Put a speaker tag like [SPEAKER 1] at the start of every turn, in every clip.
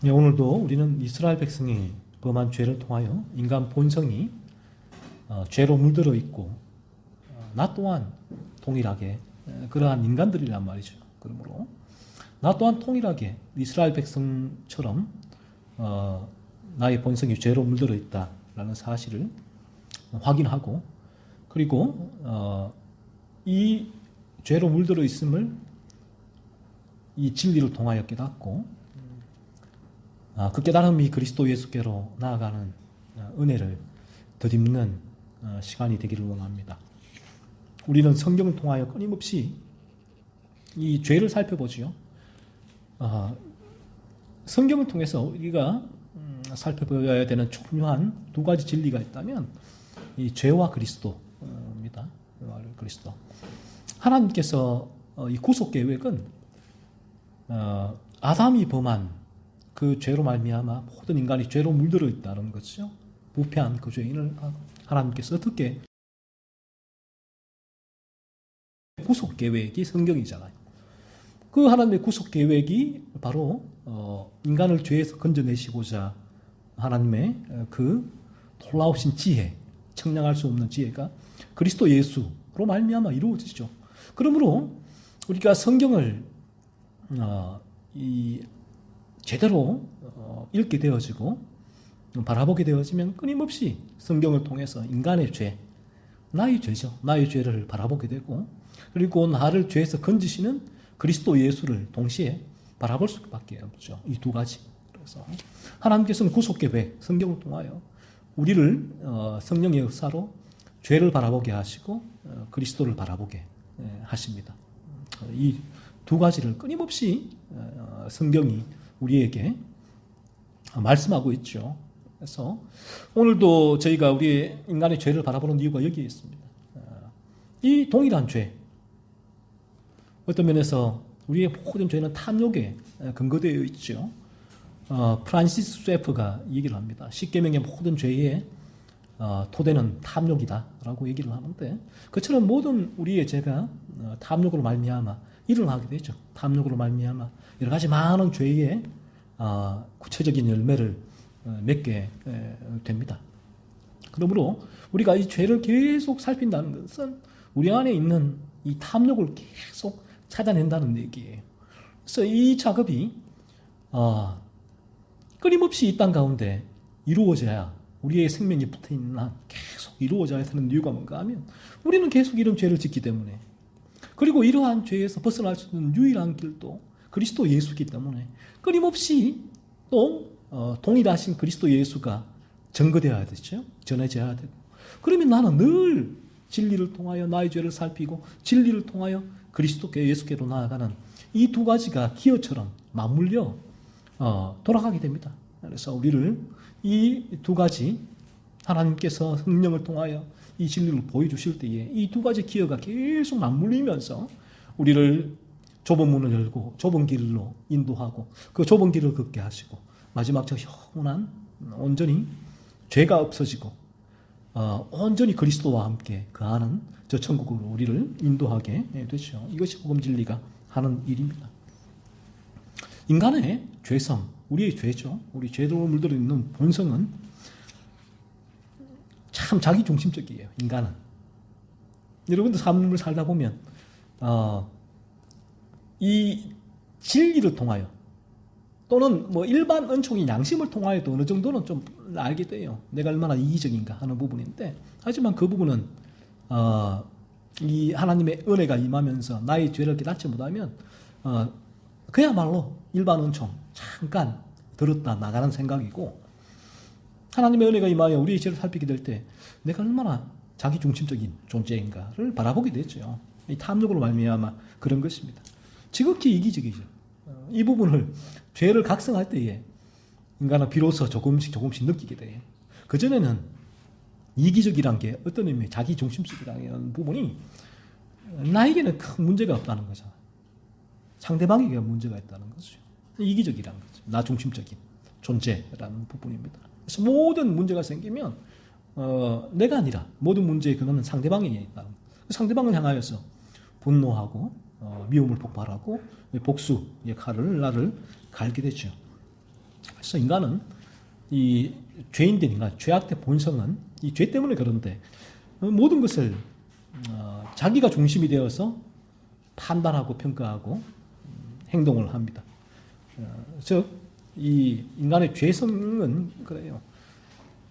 [SPEAKER 1] 네, 오늘도 우리는 이스라엘 백성이 범한 죄를 통하여 인간 본성이 죄로 물들어 있고 나 또한 동일하게 그러한 인간들이란 말이죠. 그러므로 나 또한 통일하게 이스라엘 백성처럼 나의 본성이 죄로 물들어 있다라는 사실을 확인하고 그리고 이 죄로 물들어 있음을 이 진리를 통하여 깨닫고 그 깨달음이 그리스도 예수께로 나아가는 은혜를 덧입는 시간이 되기를 원합니다. 우리는 성경을 통하여 끊임없이 이 죄를 살펴보지요. 성경을 통해서 우리가 살펴봐야 되는 중요한 두 가지 진리가 있다면 이 죄와 그리스도입니다. 그리스도. 하나님께서 이 구속 계획은 아담이 범한 그 죄로 말미암아 모든 인간이 죄로 물들어 있다는 것이죠. 부패한 그 죄인을 하나님께서 어떻게 구속 계획이 성경이잖아요. 그 하나님의 구속 계획이 바로 인간을 죄에서 건져내시고자 하나님의 그 놀라우신 지혜, 청량할 수 없는 지혜가 그리스도 예수로 말미암아 이루어지죠. 그러므로 우리가 성경을 제대로 읽게 되어지고 바라보게 되어지면 끊임없이 성경을 통해서 인간의 죄, 나의 죄죠. 나의 죄를 바라보게 되고 그리고 나를 죄에서 건지시는 그리스도 예수를 동시에 바라볼 수밖에 없죠. 이 두 가지. 그래서 하나님께서는 구속계획, 성경을 통하여 우리를 성령의 역사로 죄를 바라보게 하시고 그리스도를 바라보게 하십니다. 이 두 가지를 끊임없이 성경이 우리에게 말씀하고 있죠. 그래서 오늘도 저희가 우리 인간의 죄를 바라보는 이유가 여기에 있습니다. 이 동일한 죄, 어떤 면에서 우리의 모든 죄는 탐욕에 근거되어 있죠. 프란시스 쇠프가 얘기를 합니다. 십계명의 모든 죄의 토대는 탐욕이다라고 얘기를 하는데 그처럼 모든 우리의 죄가 탐욕으로 말미암아 일어나게 되죠. 탐욕으로 말미암아 여러 가지 많은 죄의 구체적인 열매를 맺게 됩니다. 그러므로 우리가 이 죄를 계속 살핀다는 것은 우리 안에 있는 이 탐욕을 계속 찾아낸다는 얘기예요. 그래서 이 작업이 끊임없이 이 땅 가운데 이루어져야 우리의 생명이 붙어있는 한 계속 이루어져야 되는 이유가 뭔가 하면 우리는 계속 이런 죄를 짓기 때문에 그리고 이러한 죄에서 벗어날 수 있는 유일한 길도 그리스도 예수이기 때문에 끊임없이 또 동일하신 그리스도 예수가 증거되어야 되죠. 전해져야 되고 그러면 나는 늘 진리를 통하여 나의 죄를 살피고 진리를 통하여 그리스도께 예수께로 나아가는 이 두 가지가 기어처럼 맞물려 돌아가게 됩니다. 그래서 우리를 이 두 가지 하나님께서 성령을 통하여 이 진리를 보여주실 때에 이 두 가지 기어가 계속 맞물리면서 우리를 좁은 문을 열고 좁은 길로 인도하고 그 좁은 길을 걷게 하시고 마지막 저 영원한 온전히 죄가 없어지고 온전히 그리스도와 함께 그하는 저 천국으로 우리를 인도하게 되죠. 이것이 복음 진리가 하는 일입니다. 인간의 죄성, 우리의 죄죠. 우리 죄로 물들어 있는 본성은 참 자기중심적이에요. 인간은. 여러분들 삶을 살다 보면 이 진리를 통하여 또는 뭐 일반 은총이 양심을 통하여도 어느 정도는 좀 알게 돼요. 내가 얼마나 이기적인가 하는 부분인데 하지만 그 부분은 이 하나님의 은혜가 임하면서 나의 죄를 깨닫지 못하면 그야말로 일반 은총 잠깐 들었다 나가는 생각이고 하나님의 은혜가 임하여 우리의 죄를 살피게 될 때 내가 얼마나 자기중심적인 존재인가를 바라보게 되죠. 이 탐욕으로 말미암아 그런 것입니다. 지극히 이기적이죠. 이 부분을 죄를 각성할 때에 인간은 비로소 조금씩 느끼게 돼요. 그전에는 이기적이란 게 어떤 의미에 자기중심적이라는 부분이 나에게는 큰 문제가 없다는 거죠. 상대방에게 문제가 있다는 거죠. 이기적이라는 거죠. 나 중심적인 존재라는 부분입니다. 그래서 모든 문제가 생기면 내가 아니라 모든 문제의 근원은 상대방에 있다는 거예요. 상대방을 향하여서 분노하고 미움을 폭발하고 복수의 칼을 나를 갈게 되죠. 그래서 인간은 이 죄인된 인간, 죄악된 본성은 이 죄 때문에 그런데 모든 것을 자기가 중심이 되어서 판단하고 평가하고 행동을 합니다. 즉, 이 인간의 죄성은 그래요.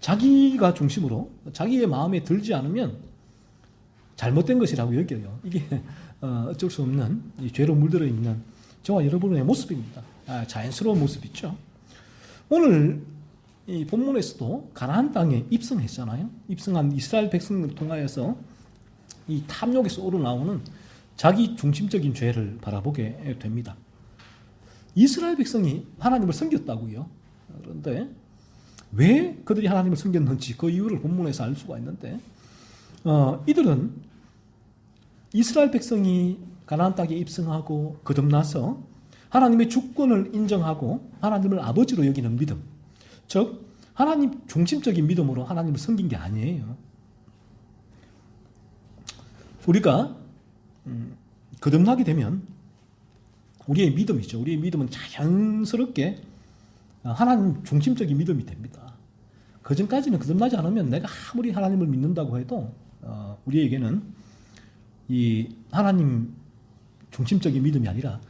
[SPEAKER 1] 자기가 중심으로 자기의 마음에 들지 않으면 잘못된 것이라고 여겨요. 이게 어쩔 수 없는 이 죄로 물들어 있는 저와 여러분의 모습입니다. 자연스러운 모습이죠. 오늘 이 본문에서도 가나안 땅에 입성했잖아요. 입성한 이스라엘 백성을 통하여서 이 탐욕에서 우러나오는 자기 중심적인 죄를 바라보게 됩니다. 이스라엘 백성이 하나님을 섬겼다고요. 그런데 왜 그들이 하나님을 섬겼는지 그 이유를 본문에서 알 수가 있는데 이들은 이스라엘 백성이 가나안 땅에 입성하고 거듭나서 하나님의 주권을 인정하고 하나님을 아버지로 여기는 믿음, 즉 하나님 중심적인 믿음으로 하나님을 섬긴 게 아니에요. 우리가 거듭나게 되면 우리의 믿음이죠. 우리의 믿음은 자연스럽게 하나님 중심적인 믿음이 됩니다. 그 전까지는 거듭나지 않으면 내가 아무리 하나님을 믿는다고 해도 우리에게는 이 하나님 중심적인 믿음이 아니라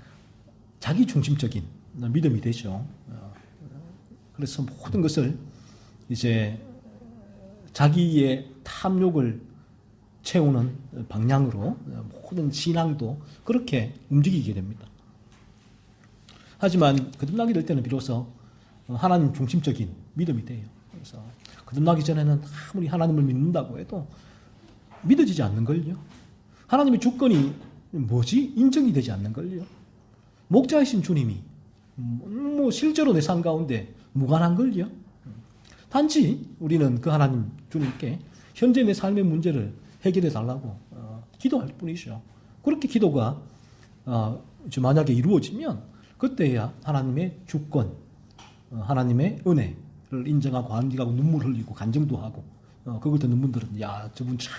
[SPEAKER 1] 자기 중심적인 믿음이 되죠. 그래서 모든 것을 이제 자기의 탐욕을 채우는 방향으로 모든 신앙도 그렇게 움직이게 됩니다. 하지만 거듭나게 될 때는 비로소 하나님 중심적인 믿음이 돼요. 그래서 거듭나기 전에는 아무리 하나님을 믿는다고 해도 믿어지지 않는걸요. 하나님의 주권이 뭐지? 인정이 되지 않는걸요. 목자이신 주님이 실제로 내 삶 가운데 무관한걸요. 단지 우리는 그 하나님 주님께 현재 내 삶의 문제를 해결해 달라고 기도할 뿐이죠. 그렇게 기도가 만약에 이루어지면 그때야 하나님의 주권, 하나님의 은혜를 인정하고 감격하고 눈물 흘리고 간증도 하고 그걸 듣는 분들은 야 저분 참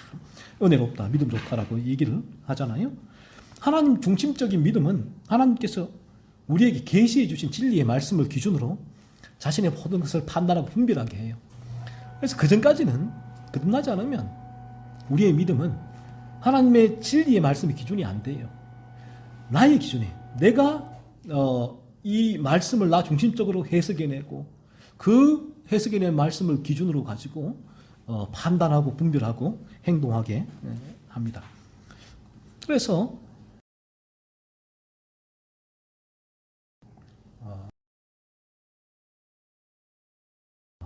[SPEAKER 1] 은혜롭다, 믿음 좋다라고 얘기를 하잖아요. 하나님 중심적인 믿음은 하나님께서 우리에게 계시해 주신 진리의 말씀을 기준으로 자신의 모든 것을 판단하고 분별하게 해요. 그래서 그 전까지는 거듭나지 않으면 우리의 믿음은 하나님의 진리의 말씀이 기준이 안 돼요. 나의 기준이 내가 이 말씀을 나 중심적으로 해석해내고 그 해석해낸 말씀을 기준으로 가지고 판단하고 분별하고 행동하게 합니다. 그래서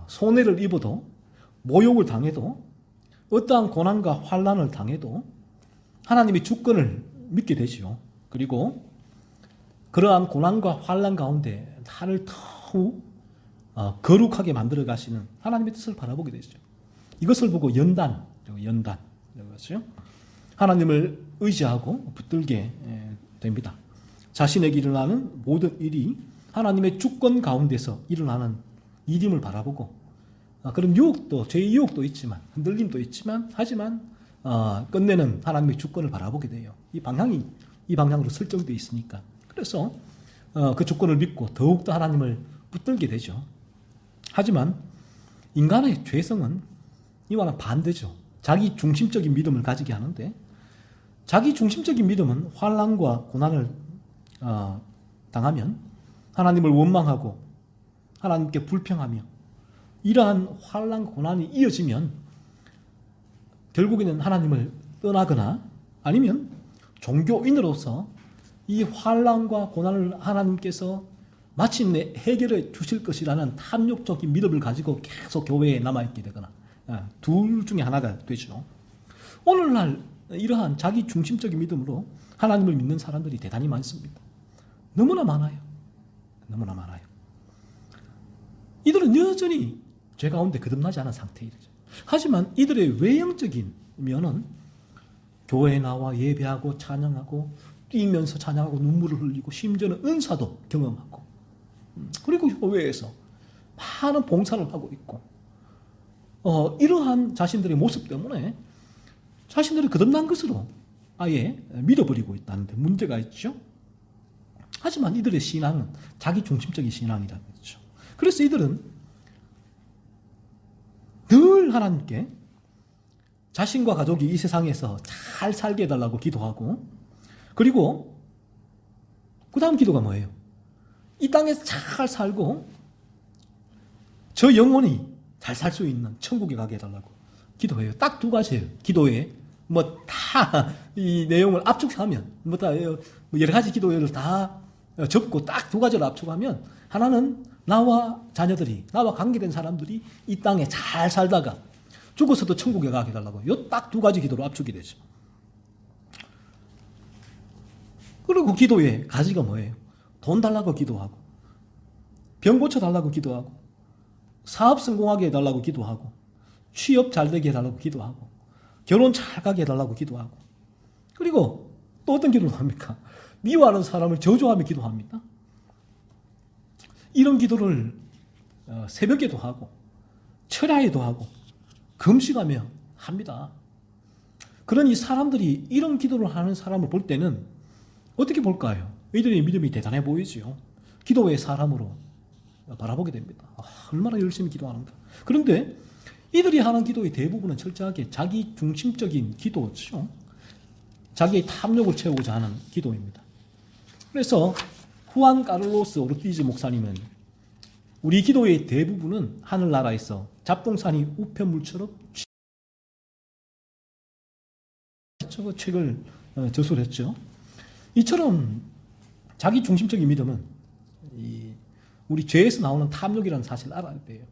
[SPEAKER 1] 손해를 입어도 모욕을 당해도 어떠한 고난과 환난을 당해도 하나님의 주권을 믿게 되지요. 그리고 그러한 고난과 환난 가운데 나를 더욱 거룩하게 만들어 가시는 하나님의 뜻을 바라보게 되죠. 이것을 보고 연단, 그렇죠? 하나님을 의지하고 붙들게 됩니다. 자신에게 일어나는 모든 일이 하나님의 주권 가운데서 일어나는 일임을 바라보고 그런 유혹도, 죄의 유혹도 있지만 흔들림도 있지만 하지만 끝내는 하나님의 주권을 바라보게 돼요. 이 방향으로 설정되어 있으니까. 그래서 그 주권을 믿고 더욱더 하나님을 붙들게 되죠. 하지만 인간의 죄성은 이와는 반대죠. 자기 중심적인 믿음을 가지게 하는데 자기 중심적인 믿음은 환난과 고난을 당하면 하나님을 원망하고 하나님께 불평하며 이러한 환난 고난이 이어지면 결국에는 하나님을 떠나거나 아니면 종교인으로서 이 환난과 고난을 하나님께서 마침내 해결해 주실 것이라는 탐욕적인 믿음을 가지고 계속 교회에 남아있게 되거나 둘 중에 하나가 되죠. 오늘날 이러한 자기 중심적인 믿음으로 하나님을 믿는 사람들이 대단히 많습니다. 너무나 많아요. 너무나 많아요. 이들은 여전히 죄 가운데 거듭나지 않은 상태이죠. 하지만 이들의 외형적인 면은 교회에 나와 예배하고 찬양하고 뛰면서 찬양하고 눈물을 흘리고 심지어는 은사도 경험하고 그리고 교회에서 많은 봉사를 하고 있고 이러한 자신들의 모습 때문에 자신들이 거듭난 것으로 아예 믿어버리고 있다는 데 문제가 있죠. 하지만 이들의 신앙은 자기 중심적인 신앙이라는 거죠. 그래서 이들은 늘 하나님께 자신과 가족이 이 세상에서 잘 살게 해달라고 기도하고, 그리고 그 다음 기도가 뭐예요? 이 땅에서 잘 살고 저 영혼이 잘 살 수 있는 천국에 가게 해달라고 기도해요. 딱 두 가지예요. 기도에 뭐 다 이 내용을 압축하면 뭐 다 여러 가지 기도를 다 접고 딱 두 가지를 압축하면, 하나는 나와 자녀들이, 나와 관계된 사람들이 이 땅에 잘 살다가 죽어서도 천국에 가게 해달라고, 요 딱 두 가지 기도로 압축이 되죠. 그리고 기도의 가지가 뭐예요? 돈 달라고 기도하고, 병 고쳐달라고 기도하고, 사업 성공하게 해달라고 기도하고, 취업 잘 되게 해달라고 기도하고, 결혼 잘 가게 해달라고 기도하고, 그리고 또 어떤 기도를 합니까? 미워하는 사람을 저주하며 기도합니다. 이런 기도를 새벽에도 하고 철야에도 하고 금식하며 합니다. 그러니 사람들이 이런 기도를 하는 사람을 볼 때는 어떻게 볼까요? 이들의 믿음이 대단해 보이지요. 기도의 사람으로 바라보게 됩니다. 얼마나 열심히 기도하는가. 그런데 이들이 하는 기도의 대부분은 철저하게 자기 중심적인 기도죠. 자기의 탐욕을 채우고자 하는 기도입니다. 그래서 후안 카를로스 오르티즈 목사님은 우리 기도의 대부분은 하늘나라에서 잡동사니 우편물처럼 책을 저술했죠. 이처럼 자기 중심적인 믿음은 우리 죄에서 나오는 탐욕이라는 사실을 알아야 돼요.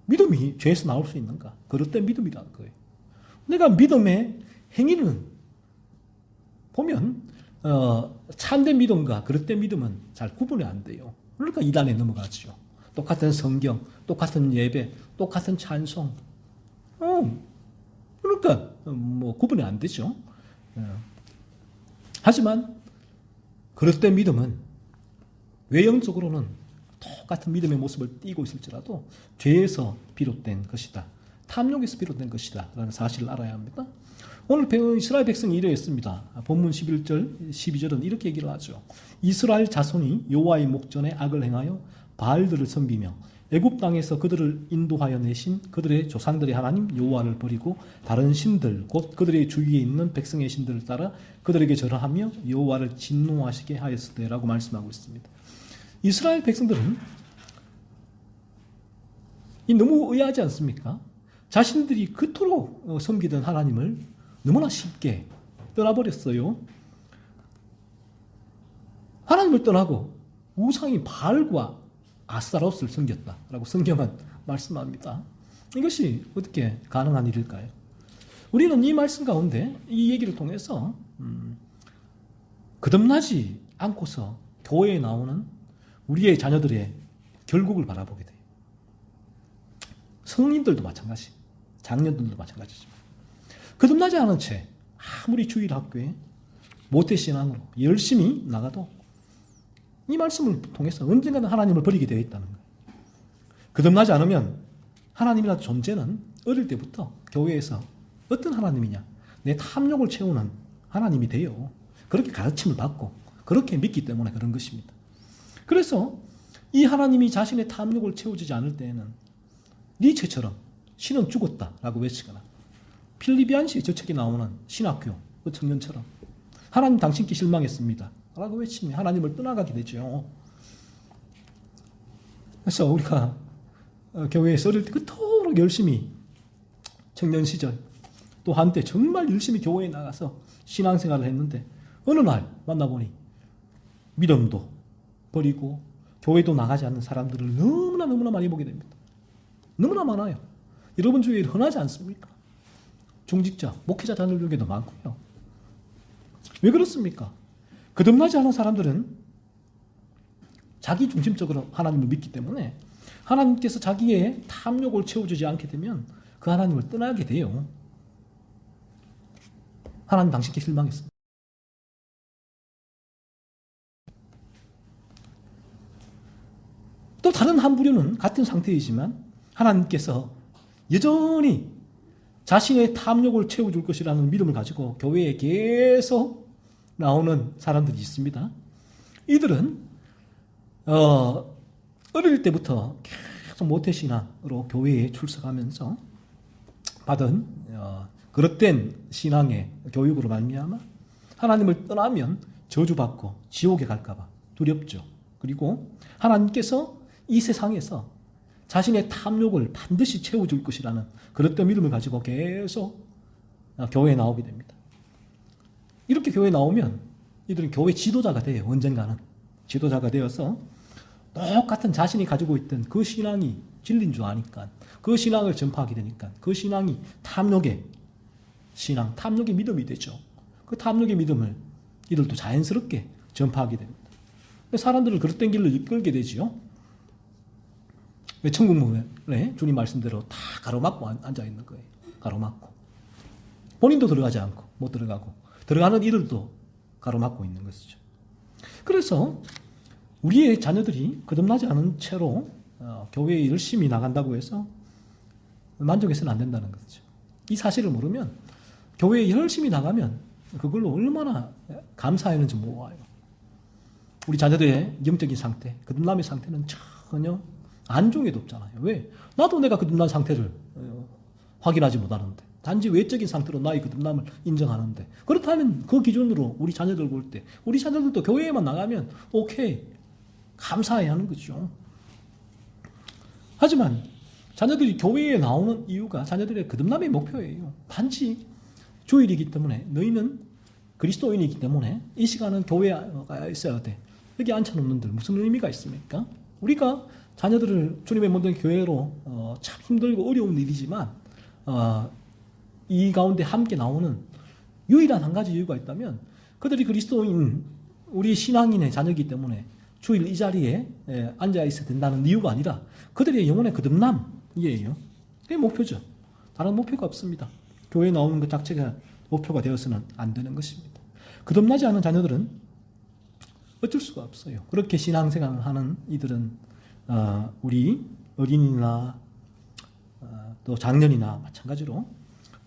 [SPEAKER 1] 믿음이 죄에서 나올 수 있는가? 그릇된 믿음이라는 거예요. 내가 믿음의 행위는 보면 참된 믿음과 그릇된 믿음은 잘 구분이 안 돼요. 그러니까 이단에 넘어가죠. 똑같은 성경, 똑같은 예배, 똑같은 찬송. 그러니까 뭐 구분이 안 되죠. 하지만 그릇된 믿음은 외형적으로는 똑같은 믿음의 모습을 띠고 있을지라도 죄에서 비롯된 것이다. 탐욕에서 비롯된 것이다. 라는 사실을 알아야 합니다. 오늘 배운 이스라엘 백성이 이러했습니다. 본문 11절, 12절은 이렇게 얘기를 하죠. 이스라엘 자손이 여호와의 목전에 악을 행하여 바알들을 섬기며 애굽 땅에서 그들을 인도하여 내신 그들의 조상들의 하나님 여호와를 버리고 다른 신들 곧 그들의 주위에 있는 백성의 신들을 따라 그들에게 절하하며 여호와를 진노하시게 하였으되라고 말씀하고 있습니다. 이스라엘 백성들은 너무 의아하지 않습니까? 자신들이 그토록 섬기던 하나님을 너무나 쉽게 떠나버렸어요. 하나님을 떠나고 우상인 바알과 아스타롯을 섬겼다라고 성경은 말씀합니다. 이것이 어떻게 가능한 일일까요? 우리는 이 말씀 가운데 이 얘기를 통해서 거듭나지 않고서 교회에 나오는 우리의 자녀들의 결국을 바라보게 돼요. 성인들도 마찬가지, 장년들도 마찬가지지만 거듭나지 않은 채 아무리 주일학교에 모태신앙으로 열심히 나가도 이 말씀을 통해서 언젠가는 하나님을 버리게 되어 있다는 거예요. 거듭나지 않으면 하나님이라는 존재는 어릴 때부터 교회에서 어떤 하나님이냐, 내 탐욕을 채우는 하나님이 돼요. 그렇게 가르침을 받고 그렇게 믿기 때문에 그런 것입니다. 그래서 이 하나님이 자신의 탐욕을 채워주지 않을 때에는 니체처럼 신은 죽었다라고 외치거나 필리비안시의 저 책에 나오는 신학교 그 청년처럼 하나님 당신께 실망했습니다 라고 외치면 하나님을 떠나가게 되죠. 그래서 우리가 교회에서 어릴 때 그토록 열심히 청년 시절 또 한때 정말 열심히 교회에 나가서 신앙생활을 했는데 어느 날 만나보니 믿음도 버리고 교회도 나가지 않는 사람들을 너무나 많이 보게 됩니다. 너무나 많아요. 여러분 주위에 흔하지 않습니까? 중직자, 목회자 자녀들 중에도 많고요. 왜 그렇습니까? 거듭나지 않은 사람들은 자기 중심적으로 하나님을 믿기 때문에 하나님께서 자기의 탐욕을 채워주지 않게 되면 그 하나님을 떠나게 돼요. 하나님 당신께 실망했습니다. 또 다른 한 부류는 같은 상태이지만 하나님께서 여전히 자신의 탐욕을 채워줄 것이라는 믿음을 가지고 교회에 계속 나오는 사람들이 있습니다. 이들은 어릴 때부터 계속 모태신앙으로 교회에 출석하면서 받은 그릇된 신앙의 교육으로 말미암아 하나님을 떠나면 저주받고 지옥에 갈까봐 두렵죠. 그리고 하나님께서 이 세상에서 자신의 탐욕을 반드시 채워줄 것이라는 그릇된 믿음을 가지고 계속 교회에 나오게 됩니다. 이렇게 교회에 나오면 이들은 교회 지도자가 돼요. 언젠가는 지도자가 되어서 똑같은 자신이 가지고 있던 그 신앙이 진리인 줄 아니까 그 신앙을 전파하게 되니까 그 신앙이 탐욕의 신앙, 탐욕의 믿음이 되죠. 그 탐욕의 믿음을 이들도 자연스럽게 전파하게 됩니다. 사람들을 그릇된 길로 이끌게 되지요. 천국문에 주님 말씀대로 다 가로막고 앉아있는 거예요. 가로막고. 본인도 들어가지 않고 못 들어가고 들어가는 이들도 가로막고 있는 것이죠. 그래서 우리의 자녀들이 거듭나지 않은 채로 교회에 열심히 나간다고 해서 만족해서는 안 된다는 거죠. 이 사실을 모르면 교회에 열심히 나가면 그걸로 얼마나 감사했는지 몰라요. 우리 자녀들의 영적인 상태, 거듭남의 상태는 전혀 안중에도 없잖아요. 왜? 나도 내가 거듭난 상태를 확인하지 못하는데 단지 외적인 상태로 나의 거듭남을 인정하는데 그렇다면 그 기준으로 우리 자녀들 볼 때 우리 자녀들도 교회에만 나가면 오케이 감사해야 하는 거죠. 하지만 자녀들이 교회에 나오는 이유가 자녀들의 거듭남의 목표예요. 단지 주일이기 때문에 너희는 그리스도인이기 때문에 이 시간은 교회에 있어야 돼. 여기 앉혀놓는들 무슨 의미가 있습니까? 우리가 자녀들을 주님의 모든 교회로 참 힘들고 어려운 일이지만 이 가운데 함께 나오는 유일한 한 가지 이유가 있다면 그들이 그리스도인 우리 신앙인의 자녀이기 때문에 주일 이 자리에 앉아 있어야 된다는 이유가 아니라 그들의 영혼의 거듭남이에요. 그게 목표죠. 다른 목표가 없습니다. 교회에 나오는 것 자체가 목표가 되어서는 안 되는 것입니다. 거듭나지 않은 자녀들은 어쩔 수가 없어요. 그렇게 신앙생활을 하는 이들은 우리 어린이나 또 장년이나 마찬가지로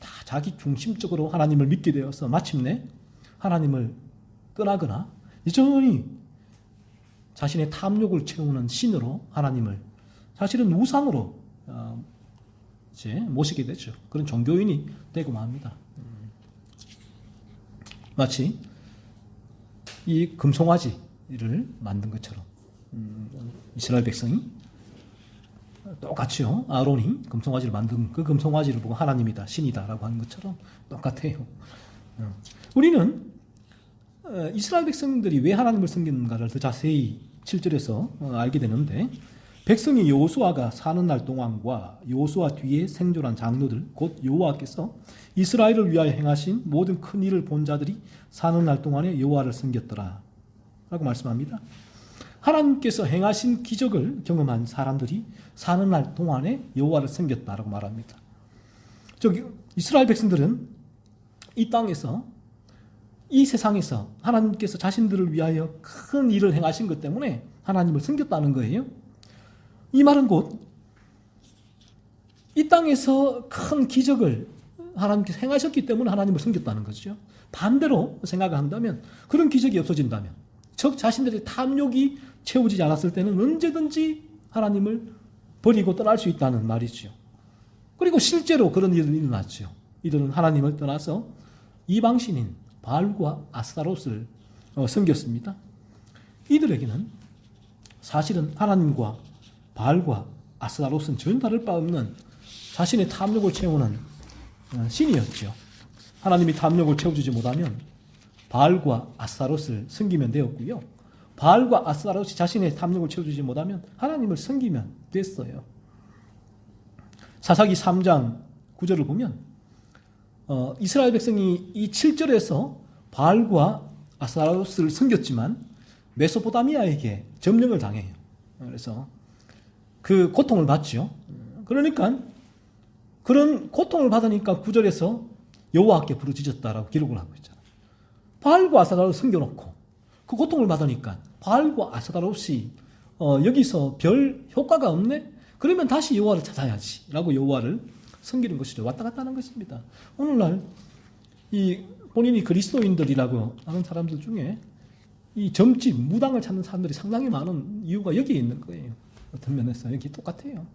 [SPEAKER 1] 다 자기 중심적으로 하나님을 믿게 되어서 마침내 하나님을 떠나거나 여전히 자신의 탐욕을 채우는 신으로 하나님을 사실은 우상으로 이제 모시게 되죠. 그런 종교인이 되고 맙니다. 마치 이 금송아지를 만든 것처럼 이스라엘 백성이 똑같이요. 아론이 금송아지를 만든 그 금송아지를 보고 하나님이다, 신이다라고 하는 것처럼 똑같아요. 우리는 이스라엘 백성들이 왜 하나님을 섬기는가를 더 자세히 7절에서 알게 되는데 백성이 여호수아가 사는 날 동안과 여호수아 뒤에 생존한 장로들 곧 여호와께서 이스라엘을 위하여 행하신 모든 큰 일을 본 자들이 사는 날 동안에 여호와를 섬겼더라 라고 말씀합니다. 하나님께서 행하신 기적을 경험한 사람들이 사는 날 동안에 여호와를 섬겼다라고 말합니다. 이스라엘 백성들은 이 땅에서 이 세상에서 하나님께서 자신들을 위하여 큰 일을 행하신 것 때문에 하나님을 섬겼다는 거예요. 이 말은 곧 이 땅에서 큰 기적을 하나님께서 행하셨기 때문에 하나님을 섬겼다는 거죠. 반대로 생각을 한다면 그런 기적이 없어진다면 즉 자신들의 탐욕이 채워지지 않았을 때는 언제든지 하나님을 버리고 떠날 수 있다는 말이죠. 그리고 실제로 그런 일은 일어났죠. 이들은 하나님을 떠나서 이방신인 바알과 아스타롯을 섬겼습니다. 이들에게는 사실은 하나님과 바알과 아스타롯은 전혀 다를 바 없는 자신의 탐욕을 채우는 신이었죠. 하나님이 탐욕을 채워주지 못하면 바알과 아스타롯을 섬기면 되었고요. 바알과 아스타롯이 자신의 탐욕을 채워주지 못하면 하나님을 섬기면 됐어요. 사사기 3장 9절을 보면 이스라엘 백성이 이 7절에서 바알과 아스타롯을 섬겼지만 메소포타미아에게 점령을 당해요. 그래서 그 고통을 받죠. 그러니까 그런 고통을 받으니까 9절에서 여호와께 부르짖었다라고 기록을 하고 있잖아요. 바알과 아스타롯을 섬겨놓고 그 고통을 받으니까 바알과 아스타롯이 여기서 별 효과가 없네? 그러면 다시 여호와를 찾아야지 라고 여호와를 섬기는 것이죠. 왔다 갔다 하는 것입니다. 오늘날 이 본인이 그리스도인들이라고 하는 사람들 중에 이 점집, 무당을 찾는 사람들이 상당히 많은 이유가 여기에 있는 거예요. 어떤 면에서 여기 똑같아요.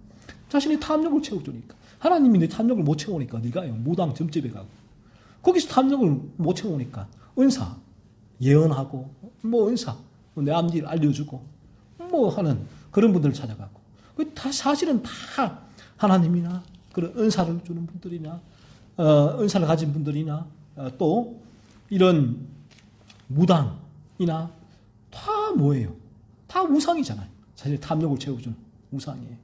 [SPEAKER 1] 자신이 탐욕을 채워주니까. 하나님이 내 탐욕을 못 채우니까 네가요 무당 점집에 가고, 거기서 탐욕을 못 채우니까 은사 예언하고 뭐 은사 내 앞일 알려주고 뭐 하는 그런 분들을 찾아가고, 다 사실은 다 하나님이나 그런 은사를 주는 분들이나 은사를 가진 분들이나 또 이런 무당이나 다 뭐예요? 다 우상이잖아요. 사실 탐욕을 채워주는 우상이에요.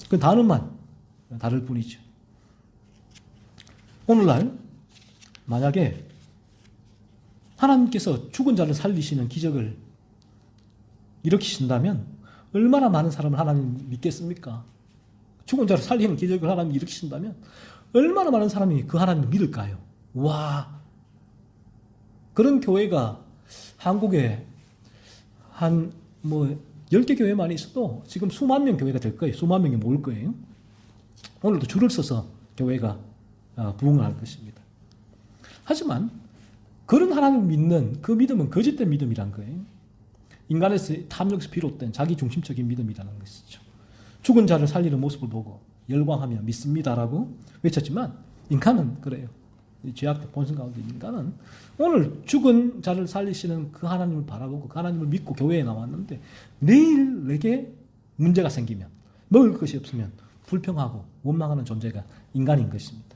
[SPEAKER 1] 그 단어만 다를 뿐이죠. 오늘날 만약에 하나님께서 죽은 자를 살리시는 기적을 일으키신다면 얼마나 많은 사람을 하나님 믿겠습니까? 죽은 자를 살리는 기적을 하나님이 일으키신다면 얼마나 많은 사람이 그 하나님을 믿을까요? 와, 그런 교회가 한국에 한 10개 교회만 있어도 지금 수만 명 교회가 될 거예요. 수만 명이 모일 거예요. 오늘도 줄을 서서 교회가 부흥을 할 것입니다. 하지만 그런 하나님을 믿는 그 믿음은 거짓된 믿음이란 거예요. 인간에서 탐욕에서 비롯된 자기 중심적인 믿음이라는 것이죠. 죽은 자를 살리는 모습을 보고 열광하며 믿습니다라고 외쳤지만 인간은 그래요. 죄악된 본성 가운데 인간은 오늘 죽은 자를 살리시는 그 하나님을 바라보고 그 하나님을 믿고 교회에 나왔는데 내일 내게 문제가 생기면 먹을 것이 없으면 불평하고 원망하는 존재가 인간인 것입니다.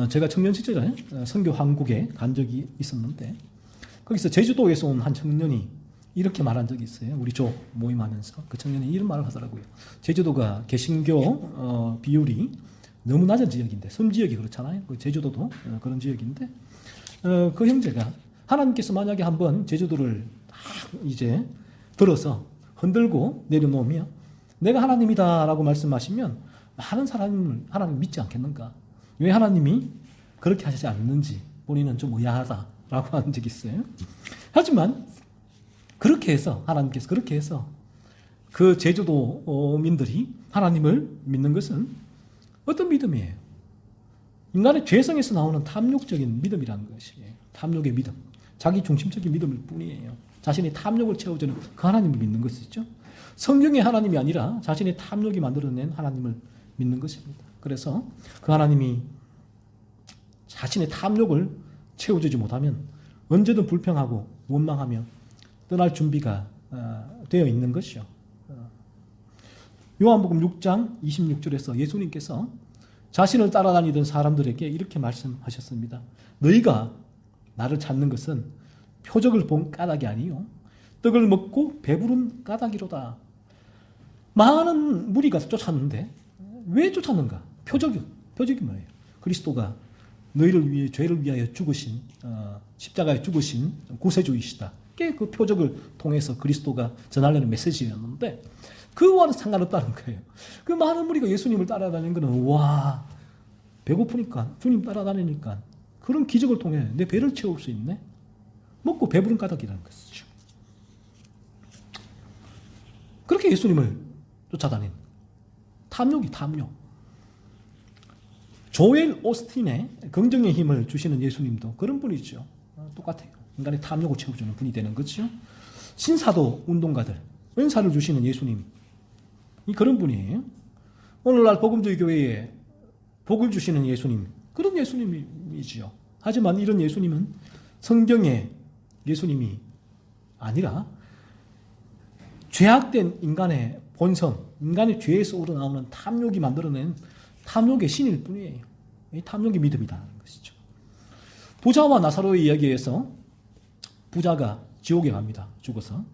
[SPEAKER 1] 제가 청년 시절에 선교 한국에 간 적이 있었는데 거기서 제주도에서 온 한 청년이 이렇게 말한 적이 있어요. 우리 조 모임하면서 그 청년이 이런 말을 하더라고요. 제주도가 개신교 비율이 너무 낮은 지역인데, 섬 지역이 그렇잖아요. 그 제주도도 그런 지역인데, 그 형제가 하나님께서 만약에 한번 제주도를 이제 들어서 흔들고 내려놓으며 내가 하나님이다라고 말씀하시면 많은 사람을 하나님 믿지 않겠는가? 왜 하나님이 그렇게 하시지 않는지 본인은 좀 의아하다라고 한 적이 있어요. 하지만 그렇게 해서 하나님께서 그렇게 해서 그 제주도민들이 하나님을 믿는 것은 어떤 믿음이에요? 인간의 죄성에서 나오는 탐욕적인 믿음이라는 것이에요. 탐욕의 믿음. 자기 중심적인 믿음일 뿐이에요. 자신의 탐욕을 채워주는 그 하나님을 믿는 것이죠. 성경의 하나님이 아니라 자신의 탐욕이 만들어낸 하나님을 믿는 것입니다. 그래서 그 하나님이 자신의 탐욕을 채워주지 못하면 언제든 불평하고 원망하며 떠날 준비가 되어 있는 것이죠. 요한복음 6장 26절에서 예수님께서 자신을 따라다니던 사람들에게 이렇게 말씀하셨습니다. 너희가 나를 찾는 것은 표적을 본 까닭이 아니요 떡을 먹고 배부른 까닭이로다. 많은 무리가 쫓았는데 왜 쫓았는가? 표적이 뭐예요? 그리스도가 너희를 위해 죄를 위하여 죽으신 십자가에 죽으신 구세주이시다. 그게 그 표적을 통해서 그리스도가 전하려는 메시지였는데 그와는 상관없다는 거예요. 그 많은 무리가 예수님을 따라다니는 것은 와, 배고프니까 주님 따라다니니까 그런 기적을 통해 내 배를 채울 수 있네. 먹고 배부른 까닭이라는 것이죠. 그렇게 예수님을 쫓아다닌 탐욕이 탐욕. 조엘 오스틴의 긍정의 힘을 주시는 예수님도 그런 분이죠. 똑같아요. 인간의 탐욕을 채워주는 분이 되는 거죠. 신사도 운동가들, 은사를 주시는 예수님, 그런 분이에요. 오늘날 복음주의 교회에 복을 주시는 예수님, 그런 예수님이지요. 하지만 이런 예수님은 성경의 예수님이 아니라 죄악된 인간의 본성, 인간의 죄에서 우러나오는 탐욕이 만들어낸 탐욕의 신일 뿐이에요. 이 탐욕의 믿음이라는 것이죠. 부자와 나사로의 이야기에서 부자가 지옥에 갑니다. 죽어서.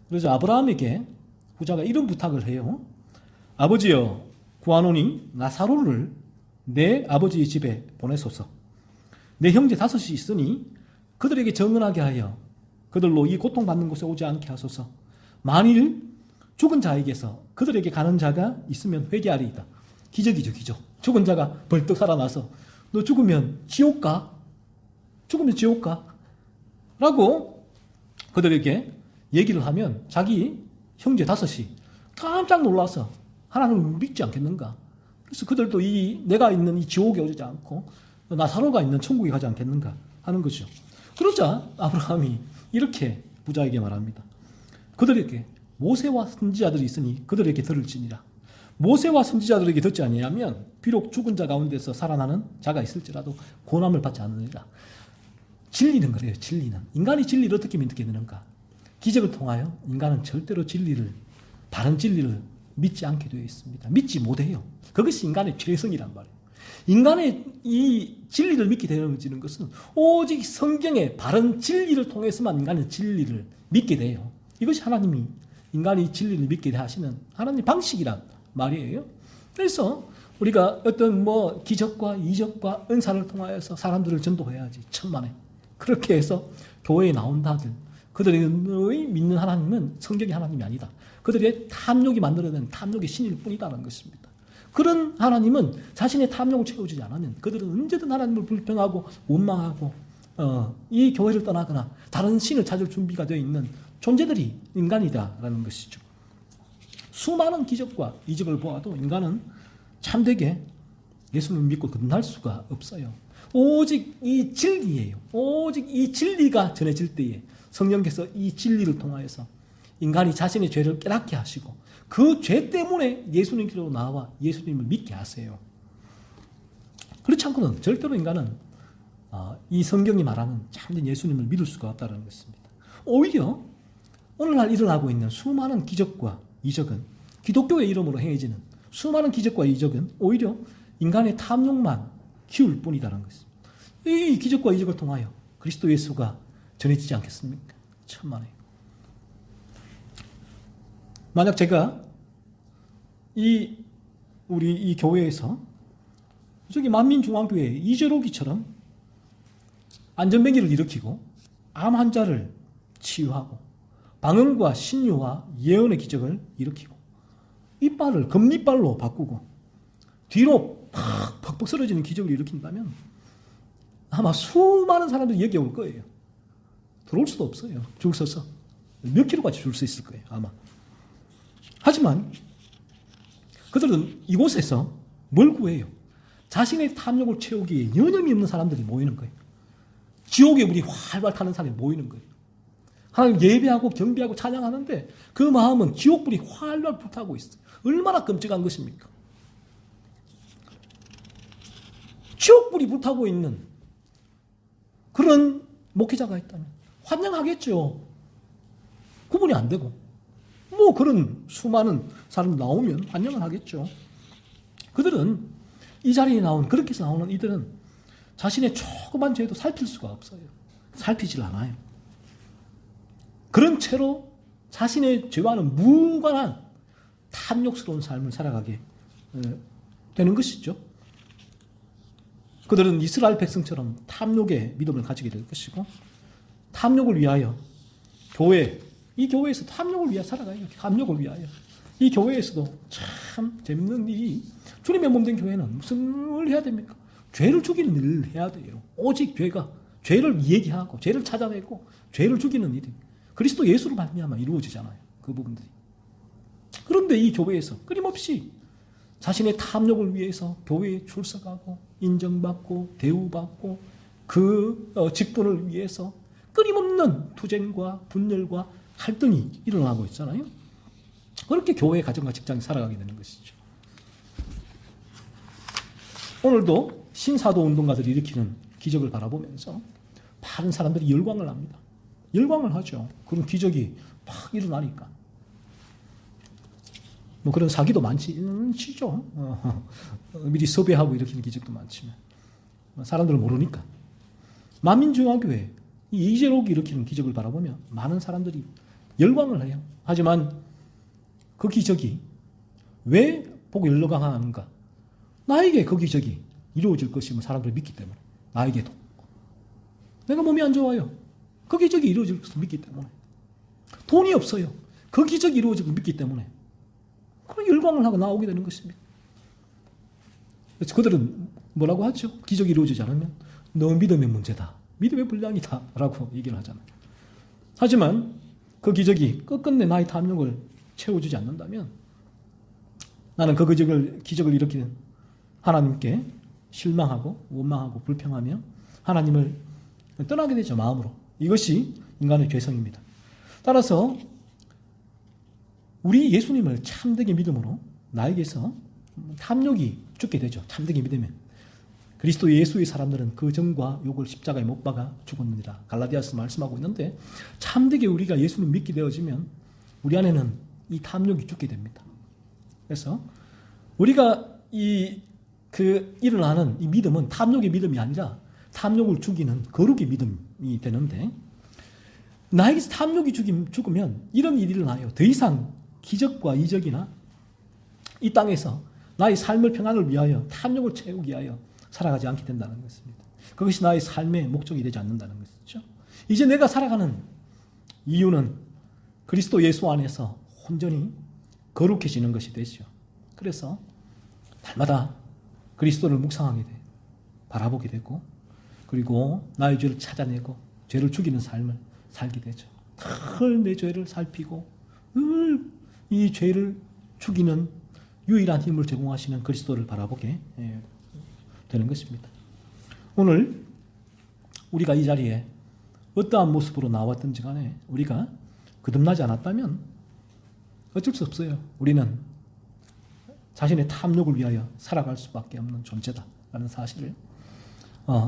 [SPEAKER 1] 그래서 아브라함에게 부자가 이런 부탁을 해요. 아버지여, 구하노니 나사로를 내 아버지의 집에 보내소서. 내 형제 5이 있으니 그들에게 정언하게 하여 그들로 이 고통받는 곳에 오지 않게 하소서. 만일 죽은 자에게서 그들에게 가는 자가 있으면 회개하리이다. 기적이죠, 기적. 죽은 자가 벌떡 살아나서 너 죽으면 지옥 가? 죽으면 지옥 가? 라고 그들에게 얘기를 하면 자기 형제 5이 깜짝 놀라서 하나님을 믿지 않겠는가? 그래서 그들도 내가 있는 이 지옥에 오지 않고 나사로가 있는 천국에 가지 않겠는가 하는 거죠. 그러자 아브라함이 이렇게 부자에게 말합니다. 그들에게 모세와 선지자들이 있으니 그들에게 들을지니라. 모세와 선지자들에게 듣지 아니하면 비록 죽은 자 가운데서 살아나는 자가 있을지라도 고난을 받지 않으리라. 진리는 그래요. 진리는. 인간이 진리를 어떻게 믿게 되는가? 기적을 통하여 인간은 절대로 진리를, 바른 진리를 믿지 않게 되어 있습니다. 믿지 못해요. 그것이 인간의 죄성이란 말이에요. 인간의 이 진리를 믿게 되어지는 것은 오직 성경의 바른 진리를 통해서만 인간은 진리를 믿게 돼요. 이것이 하나님이 인간이 진리를 믿게 하시는 하나님의 방식이란 말이에요. 그래서 우리가 어떤 기적과 이적과 은사를 통하여서 사람들을 전도해야지. 천만에. 그렇게 해서 교회에 나온다들, 그들의 믿는 하나님은 성경의 하나님이 아니다. 그들의 탐욕이 만들어낸 탐욕의 신일 뿐이다라는 것입니다. 그런 하나님은 자신의 탐욕을 채워주지 않으면 그들은 언제든 하나님을 불평하고 원망하고 이 교회를 떠나거나 다른 신을 찾을 준비가 되어 있는 존재들이 인간이다라는 것이죠. 수많은 기적과 이적을 보아도 인간은 참되게 예수님을 믿고 거듭날 수가 없어요. 오직 이 진리예요. 오직 이 진리가 전해질 때에 성령께서 이 진리를 통하여서 인간이 자신의 죄를 깨닫게 하시고 그 죄 때문에 예수님께로 나와 예수님을 믿게 하세요. 그렇지 않고는 절대로 인간은 이 성경이 말하는 참된 예수님을 믿을 수가 없다는 것입니다. 오히려 오늘날 일어나고 있는 수많은 기적과 이적은, 기독교의 이름으로 행해지는 수많은 기적과 이적은 오히려 인간의 탐욕만 키울 뿐이다라는 것입니다. 이 기적과 이적을 통하여 그리스도 예수가 전해지지 않겠습니까? 천만에. 만약 제가 우리 이 교회에서 저기 만민중앙교회 이재록이처럼 안전뱅이를 일으키고 암 환자를 치유하고 방언과 신유와 예언의 기적을 일으키고 이빨을 금리빨로 바꾸고 뒤로 팍팍 쓰러지는 기적을 일으킨다면 아마 수많은 사람들이 여기 올 거예요. 들어올 수도 없어요. 줄 서서 몇 킬로까지 줄 수 있을 거예요. 아마. 하지만 그들은 이곳에서 뭘 구해요? 자신의 탐욕을 채우기에 여념이 없는 사람들이 모이는 거예요. 지옥의 불이 활활 타는 사람이 모이는 거예요. 하나님 예배하고 경배하고 찬양하는데 그 마음은 지옥불이 활활 불타고 있어요. 얼마나 끔찍한 것입니까? 지옥불이 불타고 있는 그런 목회자가 있다면 환영하겠죠. 구분이 안 되고 그런 수많은 사람 나오면 환영을 하겠죠. 그들은 이 자리에 나온, 그렇게 해서 나오는 이들은 자신의 조그만 죄도 살필 수가 없어요. 살피질 않아요. 그런 채로 자신의 죄와는 무관한 탐욕스러운 삶을 살아가게 되는 것이죠. 그들은 이스라엘 백성처럼 탐욕의 믿음을 가지게 될 것이고 탐욕을 위하여 이 교회에서 탐욕을 위하여 살아가요. 탐욕을 위하여. 이 교회에서도 참 재밌는 일이 주님의 몸된 교회는 무슨 일 해야 됩니까? 죄를 죽이는 일을 해야 돼요. 오직 죄를 얘기하고 죄를 찾아내고 죄를 죽이는 일이 그리스도 예수로 말미암아 이루어지잖아요. 그 부분들이. 그런데 이 교회에서 끊임없이 자신의 탐욕을 위해서 교회에 출석하고 인정받고 대우받고 그 직분을 위해서 끊임없는 투쟁과 분열과 갈등이 일어나고 있잖아요. 그렇게 교회, 가정과 직장이 살아가게 되는 것이죠. 오늘도 신사도 운동가들이 일으키는 기적을 바라보면서 많은 사람들이 열광을 합니다. 열광을 하죠. 그런 기적이 막 일어나니까. 그런 사기도 많지죠. 미리 섭외하고 일으키는 기적도 많지만 사람들은 모르니까. 만민중앙교회 이재록이 일으키는 기적을 바라보면 많은 사람들이 열광을 해요. 하지만 그 기적이 왜 보고 열광하는가? 나에게 그 기적이 이루어질 것임을 사람들이 믿기 때문에. 나에게도. 내가 몸이 안 좋아요. 그 기적이 이루어질 것을 믿기 때문에. 돈이 없어요. 그 기적이 이루어질 것을 믿기 때문에. 그런 열광을 하고 나오게 되는 것입니다. 그래서 그들은 뭐라고 하죠? 기적이 이루어지지 않으면 너 믿음의 문제다. 믿음의 불량이다. 라고 얘기를 하잖아요. 하지만 그 기적이 끝끝내 나의 탐욕을 채워주지 않는다면 나는 그 기적을 일으키는 하나님께 실망하고 원망하고 불평하며 하나님을 떠나게 되죠. 마음으로. 이것이 인간의 죄성입니다. 따라서 우리 예수님을 참되게 믿음으로 나에게서 탐욕이 죽게 되죠. 참되게 믿으면. 그리스도 예수의 사람들은 그 정과 욕을 십자가에 못 박아 죽었느니라. 갈라디아서 말씀하고 있는데 참되게 우리가 예수님 믿게 되어지면 우리 안에는 이 탐욕이 죽게 됩니다. 그래서 우리가 일어나는 이 믿음은 탐욕의 믿음이 아니라 탐욕을 죽이는 거룩의 믿음이 되는데 나에게서 탐욕이 죽으면 이런 일이 일어나요. 더 이상 기적과 이적이나 이 땅에서 나의 삶을 평안을 위하여 탐욕을 채우기 위하여 살아가지 않게 된다는 것입니다. 그것이 나의 삶의 목적이 되지 않는다는 것이죠. 이제 내가 살아가는 이유는 그리스도 예수 안에서 온전히 거룩해지는 것이 되죠. 그래서 날마다 그리스도를 묵상하게 돼요. 바라보게 되고 그리고 나의 죄를 찾아내고 죄를 죽이는 삶을 살게 되죠. 늘 내 죄를 살피고 늘 이 죄를 죽이는 유일한 힘을 제공하시는 그리스도를 바라보게 되는 것입니다. 오늘 우리가 이 자리에 어떠한 모습으로 나왔든지 간에 우리가 거듭나지 않았다면 어쩔 수 없어요. 우리는 자신의 탐욕을 위하여 살아갈 수밖에 없는 존재다라는 사실을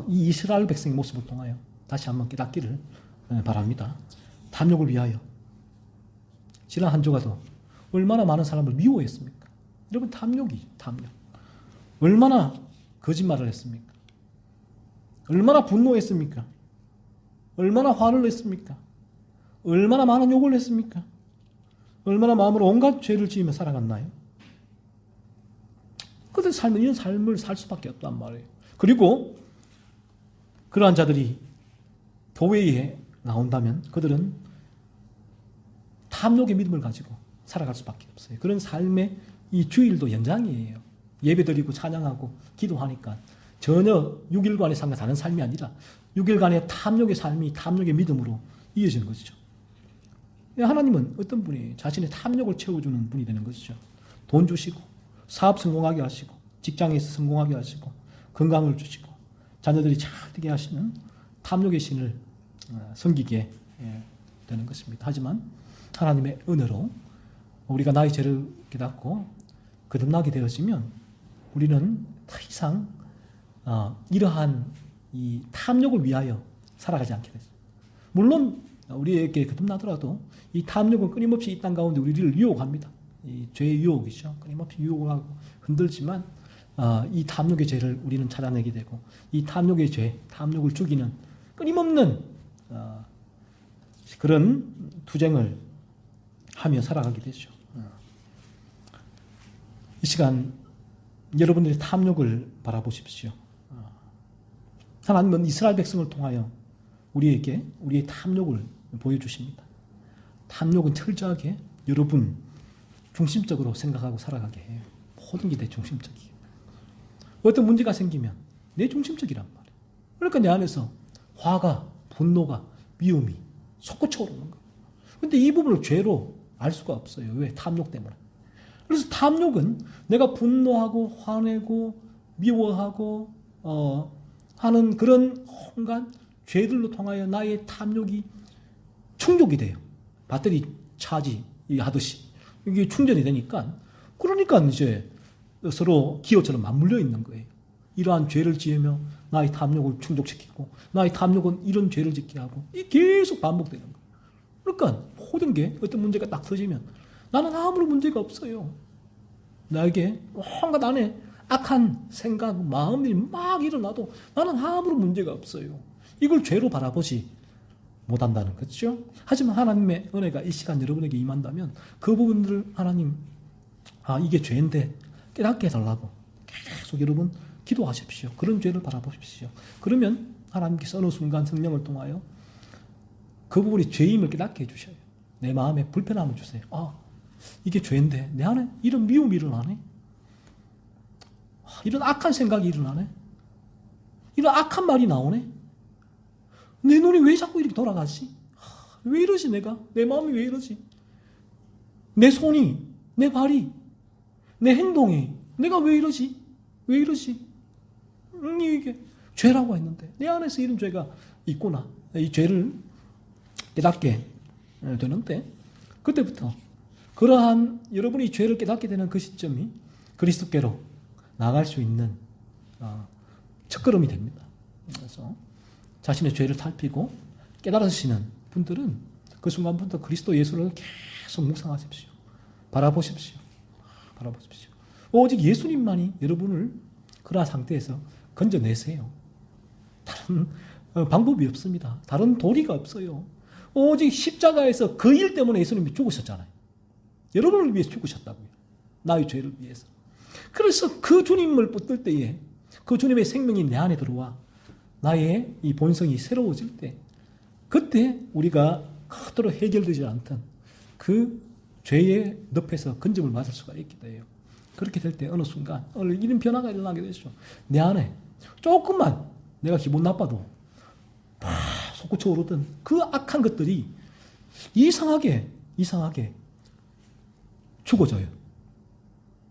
[SPEAKER 1] 이 이스라엘 백성의 모습을 통하여 다시 한번 깨닫기를 바랍니다. 탐욕을 위하여 지난 한 주가도 얼마나 많은 사람을 미워했습니까? 여러분 탐욕. 얼마나 거짓말을 했습니까? 얼마나 분노했습니까? 얼마나 화를 냈습니까? 얼마나 많은 욕을 했습니까? 얼마나 마음으로 온갖 죄를 지으며 살아갔나요? 그들 삶은 이런 삶을 살 수밖에 없단 말이에요. 그리고 그러한 자들이 교회에 나온다면 그들은 탐욕의 믿음을 가지고 살아갈 수밖에 없어요. 그런 삶의 이 주일도 연장이에요. 예배드리고 찬양하고 기도하니까 전혀 6일간의 삶과 다른 삶이 아니라 6일간의 탐욕의 삶이 탐욕의 믿음으로 이어지는 것이죠. 하나님은 어떤 분이에요? 자신의 탐욕을 채워주는 분이 되는 것이죠. 돈 주시고 사업 성공하게 하시고 직장에서 성공하게 하시고 건강을 주시고 자녀들이 잘 되게 하시는 탐욕의 신을 섬기게 되는 것입니다. 하지만 하나님의 은혜로 우리가 나의 죄를 깨닫고 거듭나게 되어지면 우리는 더 이상 이러한 이 탐욕을 위하여 살아가지 않게 되죠. 물론 우리에게 거듭나더라도 이 탐욕은 끊임없이 이 땅 가운데 우리를 유혹합니다. 이 죄의 유혹이죠. 끊임없이 유혹을 하고 흔들지만 이 탐욕의 죄를 우리는 찾아내게 되고 이 탐욕의 죄, 탐욕을 죽이는 끊임없는 그런 투쟁을 하며 살아가게 되죠. 이 시간 여러분들의 탐욕을 바라보십시오. 하나님은 이스라엘 백성을 통하여 우리에게 우리의 탐욕을 보여주십니다. 탐욕은 철저하게 여러분 중심적으로 생각하고 살아가게 해요. 모든 게 내 중심적이에요. 어떤 문제가 생기면 내 중심적이란 말이에요. 그러니까 내 안에서 화가, 분노가, 미움이 솟구쳐 오르는 거예요. 근데 이 부분을 죄로 알 수가 없어요. 왜? 탐욕 때문에. 그래서 탐욕은 내가 분노하고 화내고 미워하고 하는 그런 온갖 죄들로 통하여 나의 탐욕이 충족이 돼요. 배터리 차지 하듯이 이게 충전이 되니까 그러니까 이제 서로 기어처럼 맞물려 있는 거예요. 이러한 죄를 지으며 나의 탐욕을 충족시키고 나의 탐욕은 이런 죄를 짓게 하고 이게 계속 반복되는 거예요. 그러니까 모든 게 어떤 문제가 딱 터지면 나는 아무런 문제가 없어요. 나에게 온갖 안에 악한 생각, 마음이 막 일어나도 나는 아무런 문제가 없어요. 이걸 죄로 바라보지 못한다는 거죠. 하지만 하나님의 은혜가 이 시간 여러분에게 임한다면 그 부분들을 하나님 이게 죄인데 깨닫게 해달라고 계속 여러분 기도하십시오. 그런 죄를 바라보십시오. 그러면 하나님께서 어느 순간 성령을 통하여 그 부분이 죄임을 깨닫게 해주셔요. 내 마음에 불편함을 주세요. 이게 죄인데 내 안에 이런 미움이 일어나네. 이런 악한 생각이 일어나네. 이런 악한 말이 나오네. 내 눈이 왜 자꾸 이렇게 돌아가지? 왜 이러지 내가? 내 마음이 왜 이러지? 내 손이, 내 발이, 내 행동이 내가 왜 이러지? 왜 이러지? 이게 죄라고 했는데 내 안에서 이런 죄가 있구나. 이 죄를 깨닫게 되는데 그때부터 그러한 여러분이 죄를 깨닫게 되는 그 시점이 그리스도께로 나아갈 수 있는 첫걸음이 됩니다. 그래서 자신의 죄를 살피고 깨달으시는 분들은 그 순간부터 그리스도 예수를 계속 묵상하십시오. 바라보십시오. 바라보십시오. 오직 예수님만이 여러분을 그러한 상태에서 건져내세요. 다른 방법이 없습니다. 다른 도리가 없어요. 오직 십자가에서 그 일 때문에 예수님이 죽으셨잖아요. 여러분을 위해서 죽으셨다고요. 나의 죄를 위해서. 그래서 그 주님을 붙들 때에 그 주님의 생명이 내 안에 들어와 나의 이 본성이 새로워질 때 그때 우리가 그토록 해결되지 않던 그 죄의 늪에서 건짐을 맞을 수가 있게 돼요. 그렇게 될 때 어느 순간 이런 변화가 일어나게 되죠. 내 안에 조금만 내가 기분 나빠도 막 솟구쳐 오르던 그 악한 것들이 이상하게 죽어져요.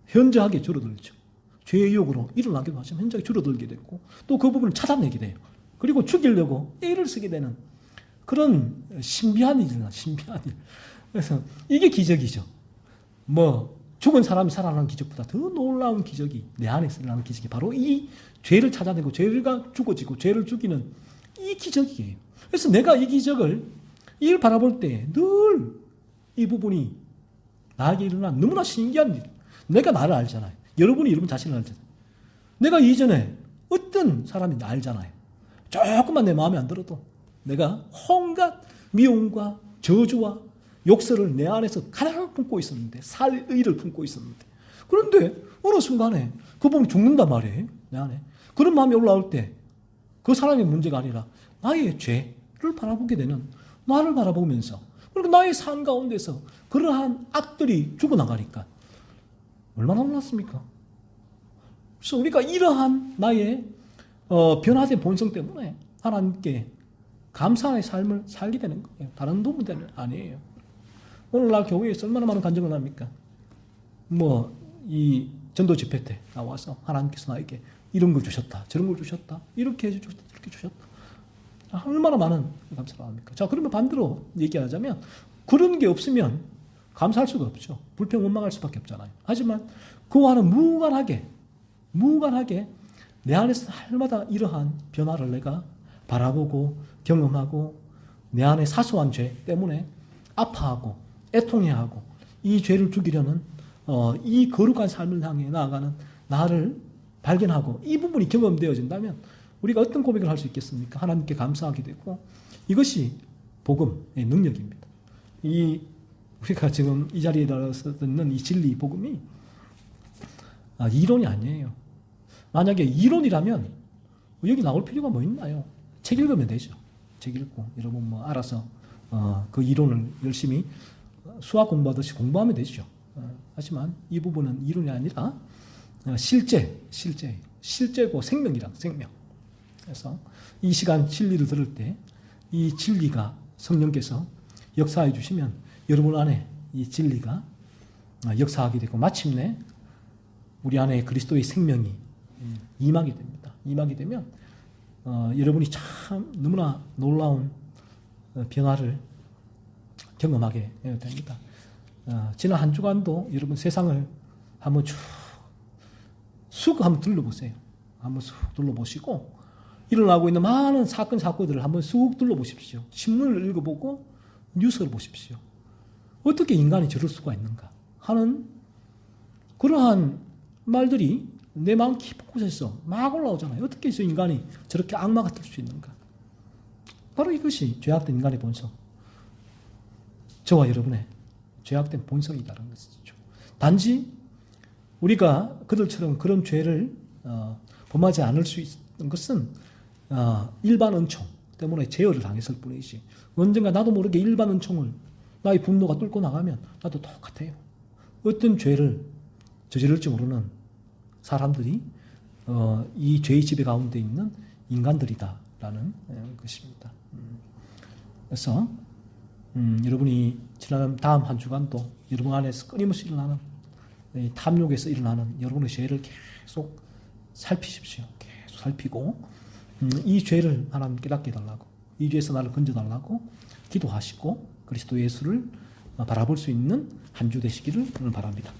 [SPEAKER 1] 현저하게 줄어들죠. 죄의 유혹으로 일어나기도 하지만 현저하게 줄어들게 되고 또 그 부분을 찾아내게 돼요. 그리고 죽이려고 애를 쓰게 되는 그런 신비한 일이나 신비한 일. 그래서 이게 기적이죠. 죽은 사람이 살아나는 기적보다 더 놀라운 기적이 내 안에서 일어나는 기적이 바로 이 죄를 찾아내고 죄가 죽어지고 죄를 죽이는 이 기적이에요. 그래서 내가 이 기적을 이를 바라볼 때 늘 이 부분이 나에게 일어난 너무나 신기한 일. 내가 나를 알잖아요. 여러분이 여러분 자신을 알잖아요. 내가 이전에 어떤 사람인지 알잖아요. 조금만 내 마음에 안 들어도 내가 온갖 미움과 저주와 욕설을 내 안에서 가득 품고 있었는데 살의를 품고 있었는데 그런데 어느 순간에 그 부분이 죽는단 말이에요. 내 안에. 그런 마음이 올라올 때 그 사람의 문제가 아니라 나의 죄를 바라보게 되는 나를 바라보면서 그리고 나의 삶 가운데서 그러한 악들이 죽어나가니까 얼마나 놀랐습니까? 그래서 우리가 이러한 나의 변화된 본성 때문에 하나님께 감사의 삶을 살게 되는 거예요. 다른 부분 때문에 아니에요. 오늘날 교회에서 얼마나 많은 간증을 합니까? 이 전도 집회 때 나와서 하나님께서 나에게 이런 걸 주셨다, 저런 걸 주셨다, 이렇게 해주셨다, 이렇게 주셨다. 얼마나 많은 감사를 합니까? 자, 그러면 반대로 얘기하자면 그런 게 없으면 감사할 수가 없죠. 불평, 원망할 수밖에 없잖아요. 하지만 그와는 무관하게 내 안에서 날마다 이러한 변화를 내가 바라보고 경험하고 내 안에 사소한 죄 때문에 아파하고 애통해하고 이 죄를 죽이려는 이 거룩한 삶을 향해 나아가는 나를 발견하고 이 부분이 경험되어진다면 우리가 어떤 고백을 할 수 있겠습니까? 하나님께 감사하게 되고 이것이 복음의 능력입니다. 우리가 지금 이 자리에 나와서 듣는 이 진리 복음이 이론이 아니에요. 만약에 이론이라면 여기 나올 필요가 뭐 있나요? 책 읽으면 되죠. 책 읽고 여러분 알아서 그 이론을 열심히 수학 공부하듯이 공부하면 되죠. 하지만 이 부분은 이론이 아니라 실제고 생명이란 생명. 그래서 이 시간 진리를 들을 때 이 진리가 성령께서 역사해 주시면 여러분 안에 이 진리가 역사하게 되고 마침내 우리 안에 그리스도의 생명이 임하게 됩니다. 임하게 되면 여러분이 참 너무나 놀라운 변화를 경험하게 됩니다. 지난 한 주간도 여러분 세상을 한번 쑥 한번 둘러보세요. 한번 쑥 둘러보시고 일어나고 있는 많은 사건들을 한번 쑥 둘러보십시오. 신문을 읽어보고 뉴스를 보십시오. 어떻게 인간이 저럴 수가 있는가 하는 그러한 말들이 내 마음 깊은 곳에서 막 올라오잖아요. 어떻게 저 인간이 저렇게 악마 같을 수 있는가. 바로 이것이 죄악된 인간의 본성. 저와 여러분의 죄악된 본성이라는 것이죠. 단지 우리가 그들처럼 그런 죄를 범하지 않을 수 있는 것은 일반 은총 때문에 제어를 당했을 뿐이지 언젠가 나도 모르게 일반 은총을 나의 분노가 뚫고 나가면 나도 똑같아요. 어떤 죄를 저지를지 모르는 사람들이 이 죄의 지배 가운데 있는 인간들이다라는 것입니다. 그래서 여러분이 지난 다음 한 주간도 여러분 안에서 끊임없이 일어나는 탐욕에서 일어나는 여러분의 죄를 계속 살피십시오. 계속 살피고 이 죄를 하나님 깨닫게 해달라고 이 죄에서 나를 건져달라고 기도하시고 그리스도 예수를 바라볼 수 있는 한 주 되시기를 바랍니다.